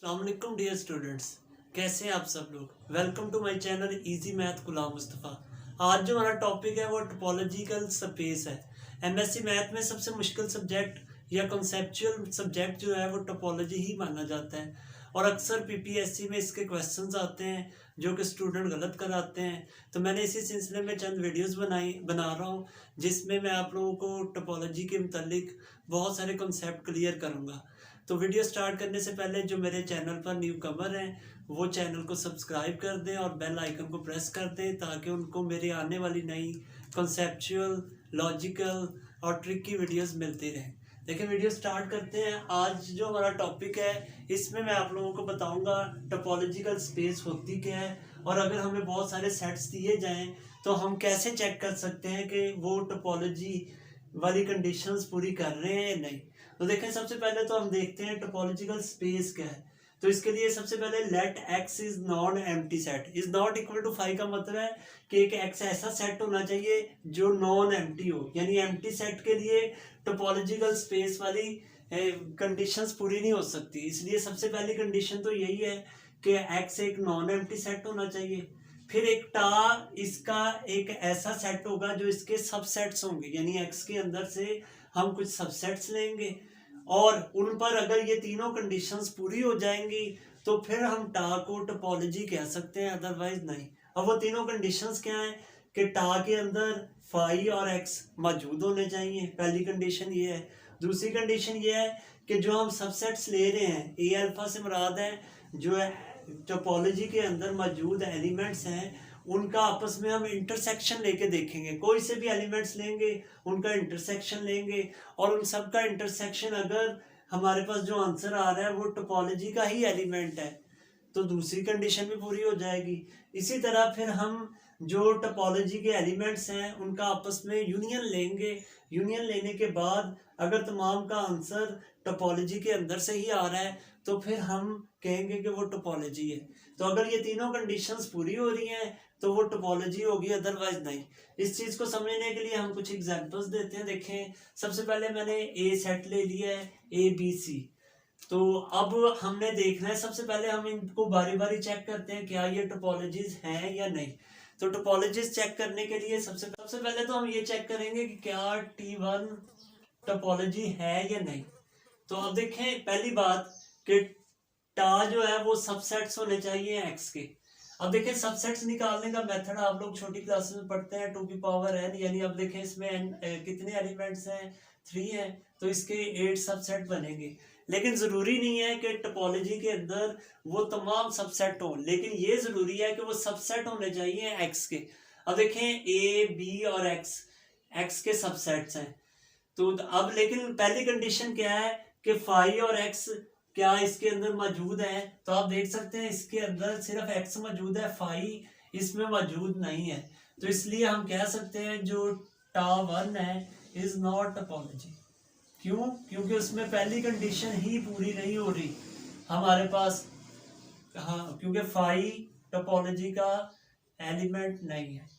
अस्सलामुअलैकुम dear students, कैसे हैं आप सब लोग। Welcome to my channel easy math Ghulam Mustafa. आज जो हमारा टॉपिक है वो टोपोलॉजिकल स्पेस है। एमएससी मैथ में सबसे मुश्किल सब्जेक्ट या कॉन्सेप्चुअल सब्जेक्ट जो है वो टोपोलॉजी ही माना जाता है और अक्सर पीपीएससी में इसके क्वेश्चंस आते हैं जो कि स्टूडेंट गलत कराते हैं। तो मैंने इसी सिलसिले में चंद वीडियोस बना रहा हूँ जिसमें मैं आप लोगों को टोपोलॉजी के मुतालिक बहुत सारे कॉन्सेप्ट क्लियर करूँगा। तो वीडियो स्टार्ट करने से पहले जो मेरे चैनल पर न्यू कमर हैं वो चैनल को सब्सक्राइब कर दें और बेल आइकन को प्रेस कर दें ताकि उनको मेरी आने वाली नई कॉन्सेप्चुअल, लॉजिकल और ट्रिकी वीडियोस मिलती रहें। देखिए वीडियो स्टार्ट करते हैं। आज जो हमारा टॉपिक है इसमें मैं आप लोगों को बताऊंगा टोपोलॉजिकल स्पेस होती क्या है और अगर हमें बहुत सारे सेट्स दिए जाएं तो हम कैसे चेक कर सकते हैं कि वो टोपोलॉजी वाली कंडीशंस पूरी कर रहे हैं या नहीं। तो देखें सबसे पहले तो हम देखते हैं टोपोलॉजिकल स्पेस क्या है। तो इसके लिए सबसे पहले let X is non empty set is not equal to 5 का मतलब है कि एक एक्स ऐसा सेट होना चाहिए जो नॉन एम्प्टी हो, यानी एम्प्टी सेट के लिए टोपोलॉजिकल स्पेस वाली कंडीशंस पूरी नहीं हो सकती। इसलिए सबसे पहली कंडीशन तो यही है कि एक्स एक नॉन एम्प्टी सेट होना चाहिए। फिर एक टा इसका एक ऐसा सेट होगा जो इसके सबसेट्स होंगे, यानी एक्स के अंदर से हम कुछ सबसेट्स लेंगे और उन पर अगर ये तीनों कंडीशंस पूरी हो जाएंगी तो फिर हम टा को टोपोलॉजी कह सकते हैं, अदरवाइज नहीं। अब वो तीनों कंडीशंस क्या हैं कि टा के अंदर फाई और एक्स मौजूद होने चाहिए, पहली कंडीशन ये है। दूसरी कंडीशन ये है कि जो हम सबसेट्स ले रहे हैं ए अल्फा से मुराद है जो टोपोलॉजी के अंदर मौजूद एलिमेंट्स हैं उनका आपस में हम इंटरसेक्शन लेके देखेंगे। कोई से भी एलिमेंट्स लेंगे उनका इंटरसेक्शन लेंगे और उन सब का इंटरसेक्शन अगर हमारे पास जो आंसर आ रहा है वो टोपोलॉजी का ही एलिमेंट है तो दूसरी कंडीशन भी पूरी हो जाएगी। इसी तरह फिर हम जो टोपोलॉजी के एलिमेंट्स हैं उनका आपस में यूनियन लेंगे। यूनियन लेने के बाद अगर तमाम का आंसर टोपोलॉजी के अंदर से ही आ रहा है तो फिर हम कहेंगे कि वो टोपोलॉजी है। तो अगर ये तीनों कंडीशंस पूरी हो रही हैं तो वो टोपोलॉजी होगी, अदरवाइज नहीं। इस चीज को समझने के लिए हम कुछ एग्जांपल्स देते हैं। देखें सबसे पहले मैंने ए सेट ले लिया है ए बी सी। तो अब हमने देखना है, सबसे पहले हम इनको बारी बारी चेक करते हैं क्या ये टोपोलॉजीज हैं या नहीं। तो टोपोलॉजीज चेक करने के लिए सबसे पहले तो हम ये चेक करेंगे कि क्या T1 टोपोलॉजी है या नहीं। तो अब देखें पहली बात कि टा जो है वो सबसेट्स होने चाहिए एक्स के। अब देखें सबसेट्स निकालने का मेथड आप लोग छोटी क्लासेस में पढ़ते हैं 2 की पावर n, यानी अब देखें इसमें कितने एलिमेंट्स हैं 3 हैं तो इसके 8 सबसेट बनेंगे। लेकिन जरूरी नहीं है कि टोपोलॉजी के अंदर वो तमाम सबसेट हों, लेकिन ये जरूरी है कि वो सबसेट होने चाहिए एक्स के। अब देखें ए बी और एक्स के सबसेट्स हैं। तो अब लेकिन पहली कंडीशन क्या है कि फाई और एक्स क्या इसके अंदर मौजूद है। तो आप देख सकते हैं इसके अंदर सिर्फ एक्स मौजूद है, फाई इसमें मौजूद नहीं है। तो इसलिए हम कह सकते हैं जो टा1 है इज नॉट टोपोलॉजी। क्यों? क्योंकि उसमें पहली कंडीशन ही पूरी नहीं हो रही हमारे पास। हाँ, क्योंकि फाई टोपोलॉजी का एलिमेंट नहीं है।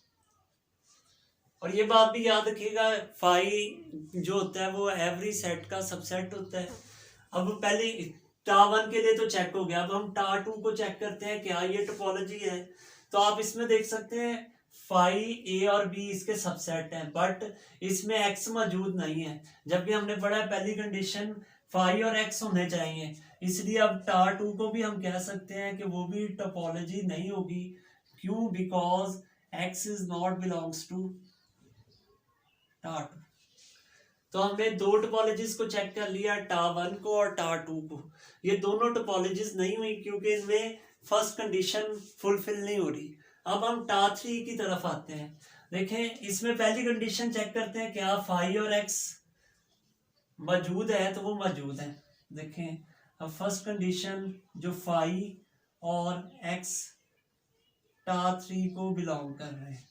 और ये बात भी याद रखिएगा फाई जो होता है वो एवरी सेट का सबसेट होता है। अब पहले टा1 के लिए तो चेक हो गया, अब हम टा2 को चेक करते हैं क्या ये टोपोलॉजी है। तो आप इसमें देख सकते हैं फाई ए और बी इसके सबसेट हैं बट इसमें एक्स मौजूद नहीं है, जबकि हमने पढ़ा है पहली कंडीशन फाई और एक्स होने चाहिए। इसलिए अब टा2 को भी हम कह सकते हैं कि वो भी टोपोलॉजी नहीं होगी। क्यों? Because X is not belongs to टा2। तो हमने दो टोपोलॉजीज को चेक कर लिया, टा1 को और टा2 को। ये दोनों टोपोलॉजीज नहीं हुई क्योंकि इनमें फर्स्ट कंडीशन फुलफिल नहीं हो रही। अब हम टा3 की तरफ आते हैं। देखें इसमें पहली कंडीशन चेक करते हैं क्या फाई और एक्स मौजूद है, तो वो मौजूद है। देखें अब फर्स्ट कंडीशन जो फाई और एक्स टा3 को बिलोंग कर रहे हैं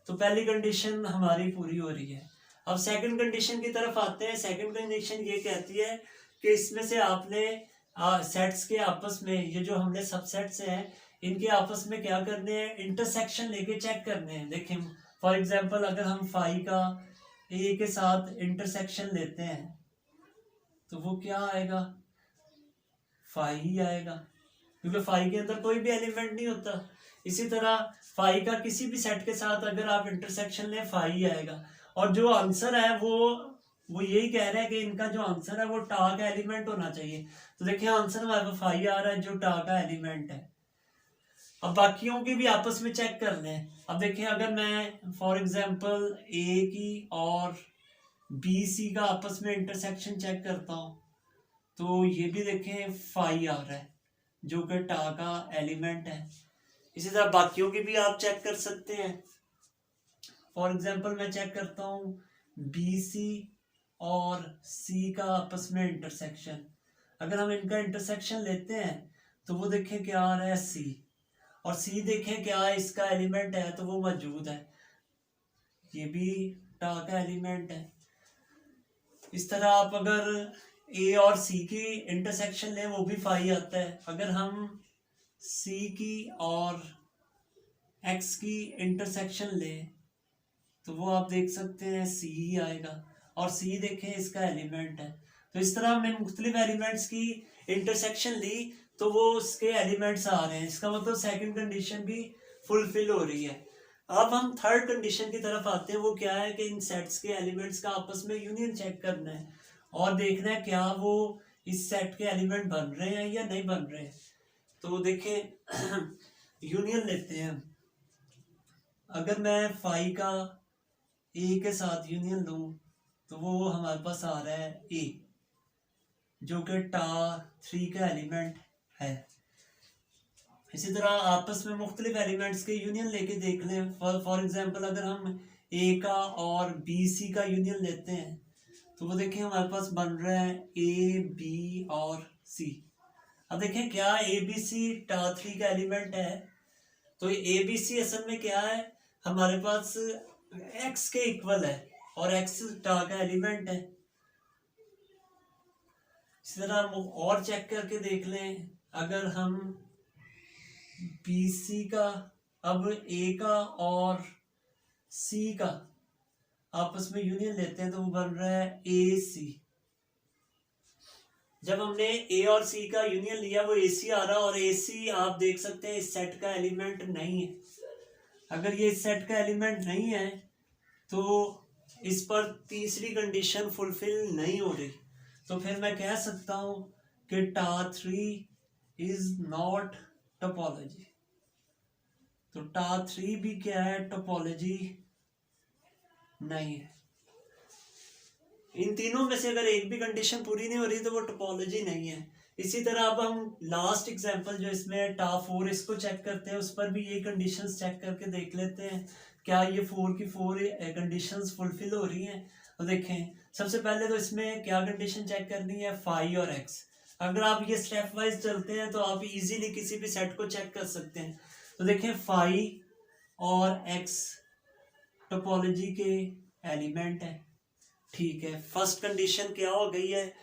तो पहली कंडीशन हमारी पूरी हो रही है। अब सेकंड कंडीशन की तरफ आते हैं। सेकंड कंडीशन ये कहती है कि इसमें से आपने सेट्स के आपस में ये जो हमने सबसेट्स हैं इनके आपस में क्या करने हैं, इंटरसेक्शन लेके चेक करने हैं। देखें फॉर एग्जांपल अगर हम फाई का ए के साथ इंटरसेक्शन लेते हैं तो वो क्या आएगा, फाई ही आएगा, क्योंकि फाई के अंदर कोई भी एलिमेंट नहीं होता। इसी तरह फाई का किसी भी सेट के साथ अगर आप इंटरसेक्शन लें फाई ही आएगा। और जो आंसर है वो यही कह रहे हैं कि इनका जो आंसर है वो टा का एलिमेंट होना चाहिए। तो देखिए आंसर हमारे पास फाई आ रहा है जो टा का एलिमेंट है। अब बाकियों की भी आपस में चेक कर लें। अब देखिए अगर मैं फॉर एग्जांपल ए की और बी सी का आपस में इंटरसेक्शन चेक करता हूँ तो ये भी देखें फाई आ रहा है जो कि टा का एलिमेंट है। इसी तरह बाकियों की भी आप चेक कर सकते हैं। फॉर एग्जांपल मैं चेक करता हूँ बी सी और सी का आपस में इंटरसेक्शन। अगर हम इनका इंटरसेक्शन लेते हैं तो वो देखें क्या आ रहा है सी, और सी देखें क्या इसका एलिमेंट है तो वो मौजूद है, ये भी टा का एलिमेंट है। इस तरह आप अगर ए और सी की इंटरसेक्शन लें वो भी फाई आता है। अगर हम सी की और एक्स की इंटरसेक्शन लें तो वो आप देख सकते हैं सी ही आएगा, और सी देखें इसका एलिमेंट है। तो इस तरह हमने मुख्तलिफ एलिमेंट्स की इंटरसेक्शन ली तो वो उसके एलिमेंट्स आ रहे हैं। इसका मतलब सेकंड कंडीशन भी फुलफिल हो रही है। अब हम थर्ड कंडीशन की तरफ आते हैं। वो क्या है कि इन सेट्स के एलिमेंट्स का आपस में यूनियन चेक करना है और देखना है क्या वो इस सेट के एलिमेंट बन रहे हैं या नहीं बन रहे हैं। तो देखें यूनियन लेते हैं। अगर मैं फाई का ए के साथ यूनियन लूं तो वो हमारे पास आ रहा है ए जो कि टा 3 का एलिमेंट है। इसी तरह आपस में मुख्तलिफ एलिमेंट्स के यूनियन लेके देख लें। फॉर एग्जांपल अगर हम ए का और बी सी का यूनियन लेते हैं तो वो देखें हमारे पास बन रहा है ए बी और सी। अब देखें क्या ए बी सी टा 3 का एलिमेंट है। तो ए बी सी असल में क्या है, हमारे पास एक्स के इक्वल है और एक्स टा का एलिमेंट है। इसी तरह हम और चेक करके देख लें। अगर हम बी सी का, अब ए का और सी का आपस में यूनियन लेते हैं तो वो बन रहा है ए सी। जब हमने ए और सी का यूनियन लिया वो ए सी आ रहा, और ए सी आप देख सकते हैं इस सेट का एलिमेंट नहीं है। अगर ये इस सेट का एलिमेंट नहीं है तो इस पर तीसरी कंडीशन फुलफिल नहीं हो रही। तो फिर मैं कह सकता हूं कि टा 3 इज नॉट टोपोलॉजी। तो टा 3 भी क्या है, टोपोलॉजी नहीं है। इन तीनों में से अगर एक भी कंडीशन पूरी नहीं हो रही तो वो टोपोलॉजी नहीं है। इसी तरह अब हम लास्ट एग्जांपल जो इसमें टा 4 इसको चेक करते हैं, उस पर भी ये कंडीशंस चेक करके देख लेते हैं क्या ये 4 की 4 कंडीशंस फुलफिल हो रही हैं। तो देखें सबसे पहले तो इसमें क्या कंडीशन चेक करनी है, फाई और एक्स। अगर आप ये स्टेप वाइज चलते हैं तो आप इजीली किसी भी सेट को चेक कर सकते हैं। तो देखें फाई और एक्स टोपोलॉजी के एलिमेंट है, ठीक है। फर्स्ट कंडीशन क्या हो गई है,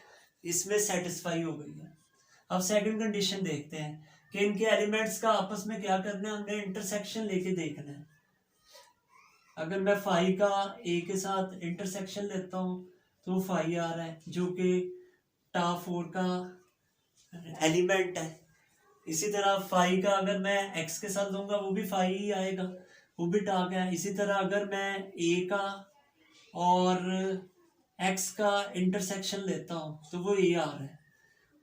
इसमें सेटिस्फाई हो गई है। अब सेकंड कंडीशन देखते हैं कि इनके एलिमेंट्स का आपस में क्या करना है, हमने इंटरसेक्शन लेके देखना है। अगर मैं फाई का ए के साथ इंटरसेक्शन लेता हूँ तो फाई आ रहा है जो कि टा 4 का एलिमेंट है। इसी तरह फाई का अगर मैं एक्स के साथ लूँगा वो भी फाई ही आएगा, वो भी टा का है। इसी तरह अगर मैं ए का और एक्स का इंटरसेक्शन लेता हूँ तो वो ए आ रहा है,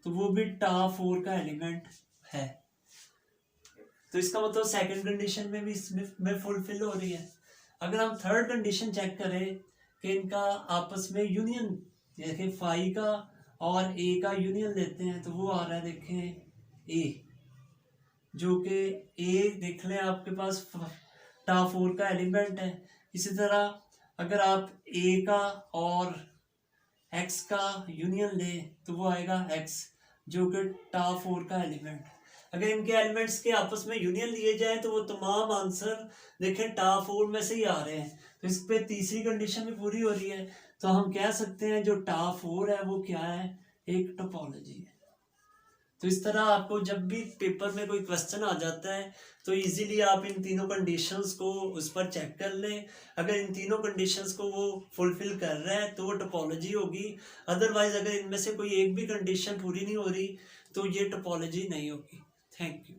तो वो भी टा 4 का एलिमेंट है। तो इसका मतलब सेकंड कंडीशन में भी इसमें फुलफिल हो रही है। अगर हम थर्ड कंडीशन चेक करें कि इनका आपस में यूनियन, देखें फाई का और ए का यूनियन लेते हैं तो वो आ रहा है देखें ए, जो कि ए देख लें आपके पास टा 4 का एलिमेंट है। इसी तरह अगर आप ए का और एक्स का यूनियन लें तो वो आएगा एक्स जो कि टा 4 का एलिमेंट। अगर इनके एलिमेंट्स के आपस में यूनियन लिए जाए तो वो तमाम आंसर देखें टा 4 में से ही आ रहे हैं। तो इस पे तीसरी कंडीशन भी पूरी हो रही है। तो हम कह सकते हैं जो टा 4 है वो क्या है, एक टोपोलॉजी है। तो इस तरह आपको जब भी पेपर में कोई क्वेश्चन आ जाता है तो इजीली आप इन तीनों कंडीशंस को उस पर चेक कर लें। अगर इन तीनों कंडीशंस को वो फुलफिल कर रहा है तो वो टोपोलॉजी होगी। अदरवाइज अगर इनमें से कोई एक भी कंडीशन पूरी नहीं हो रही तो ये टोपोलॉजी नहीं होगी। Thank you.